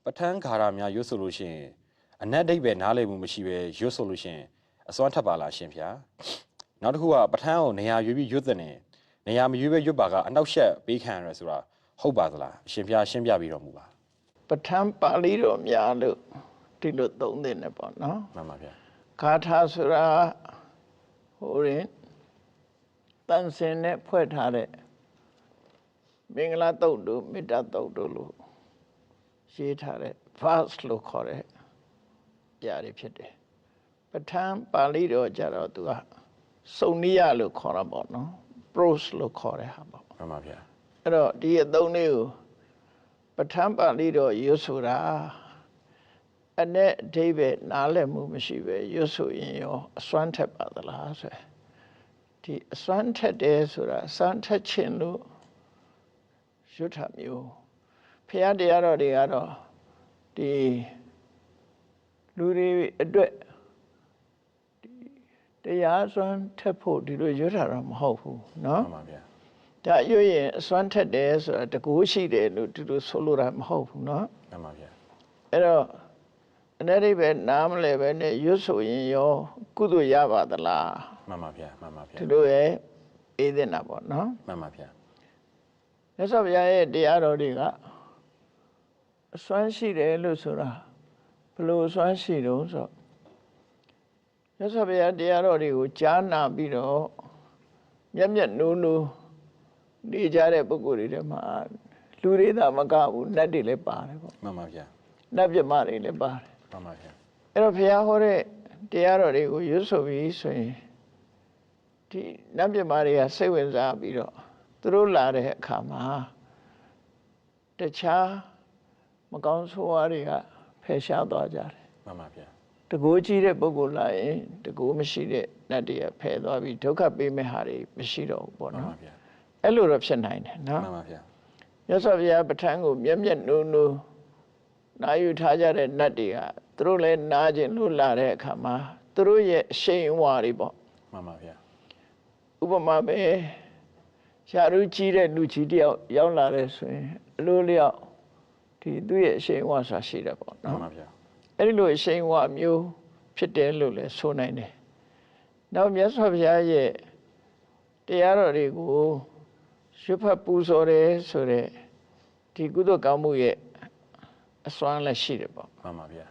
ပဋ္ဌာန်းဂါရများရွတ်ဆိုလို့ရှိရင်အနတ်ဒိဗ္ဗေနားလည်မှုမရှိပဲရွတ်ဆိုလို့ရှိရင်အစွမ်းထပ်ပါလားရှင်ဗျာနောက်တစ်ခုကပဋ္ဌာန်းကိုနေရာရွေးပြီးရွတ်တဲ့နေရာမရွေးပဲရွတ်ပါကအနောက်ရှက်ပေးခံရဆိုတာဟုတ်ပါသလားအရှင်ဗျာရှင်းပြပြီးတော်မူပါ ပဋ္ဌာန်းပါဠိတော်များလို့ဒီလိုသုံးတဲ့နဲ့ပေါ့နော် မှန်ပါဗျာ ဂါထာဆိုတာဟိုရင်တန်စင်နဲ့ဖွဲ့ထားတဲ့မင်္ဂလာတုတ်တို့မေတ္တာတုတ်တို့လို့ရေးထားတဲ့ verse လို့ခေါ်တဲ့ပြားတွေဖြစ်တယ်ပဋ္ဌာန်းပါဠိတော်ကြတော့သူကစုံနိယလို့ခေါ်တာပေါ့နော် prose လို့ခေါ်တဲ့ဟာပေါ့ မှန်ပါဗျာ အဲ့တော့ဒီအသုံးလေးကိုပဋ္ဌာန်းပါဠိတော်ရွတ်ဆိုတာအ내အဓိပ္ပာယ်နားလည်မှုမရှိပဲရွတ်ဆိုရင်ရောအစွမ်းထက်ပါသလားဆိုဒီအစွမ်းထက်တယ်ဆိုတာအစွမ်းထက်ခြင်းလို့ရွတ်တာမျိုးဖျားတရားတော်တွေကတော့ဒီလူတွေအတွက်တရားစွမ်းထက်ဖို့ဒီလိုရွတ်တာတော့မဟုတ်ဘူးเนาะ မှန်ပါဗျာ ဒါရွတ်ရင်အစွမ်းထက်တယ်ဆိုတာတကူရှိတယ်လို့ဒီလိုဆိုလိုတာမဟုတ်ဘူးเนาะ မှန်ပါဗျာ အဲ့တော့အ내အိဗယ်နားမလဲပဲနဲ့ရွတ်ဆိုရင်ရောကုသိုလ်ရပါသလား မှန်ပါဗျာမှန်ပါဗျာ ဒီလိုရဲ့အေးတဲ့နာပေါ့နော် မှန်ပါဗျာ မြတ်စွာဘုရားရဲ့တရားတော်တွေကအစွမ်းရှိတယ်လို့ဆိုတာဘယ်လိုအစွမ်းရှိတုံးဆိုမြတ်စွာဘုရားတရားတော်တွေကိုကြားနာပြီးတော့မျက်မျက်နိုးနိုးနေကြတဲ့ပုဂ္ဂိုလ်တွေထဲမှာလူတွေသာမကဘူးနတ်တွေလည်းပါတယ်ပေါ့ မှန်ပါဗျာ နတ်ပြမတွေလည်းပါတယ် မှန်ပါဗျာ အဲ့တော့ဘုရားဟောတဲ့တရားတော်တွေကိုရွတ်ဆိုပြီးဆိုရင်ဒီနတ်မြတ်တွေကစိတ်ဝင်စားပြီးတော့သူတို့လာတဲ့အခါမှာတခြားမကောင်းဆိုးဝါးတွေကဖယ်ရှားသွားကြတယ် မှန်ပါဗျာ တကိုးကြီးတဲ့ပုဂ္ဂိုလ်လာရင်တကိုးမရှိတဲ့နတ်တွေကဖယ်သွားပြီးဒုက္ခပေးမဲ့ဟာတွေမရှိတော့ဘူးပေါ့ မှန် နော် ပါဗျာ အဲ့လိုတော့ဖြစ်နိုင်တယ်နော် မှန်ပါဗျာ မြတ်စွာဘုရားပဋ္ဌာန်းကိုမျက်မျက်နိုးနိုးနာယူထားကြတဲ့နတ်တွေကသူတို့လည်းနာကျင်လို့လာတဲ့အခါမှာသူတို့ရဲ့အရှိန်အဝါတွေပေါ့ မှန်ပါဗျာ ဥပမာပဲရှားရူးကြီးတဲ့လူကြီးတယောက်ရောက်လာတဲ့ဆိုရင်အလိုလျောက်ဒီသူ့ရဲ့အရှိန်အဝါဆိုတာရှိတယ်ပေါ့ မှန် နော် ပါဗျာ အဲ့ဒီလိုအရှိန်အဝါမျိုးဖြစ်တယ်လို့လည်းဆိုနိုင်တယ်နောက်မြတ်စွာဘုရားရဲ့တရားတော်တွေကိုရွတ်ဖတ်ပူဇော်တယ်ဆိုတဲ့ဒီကုသိုလ်ကောင်းမှုရဲ့အစွမ်းလည်းရှိတယ်ပေါ့ မှန်ပါဗျာ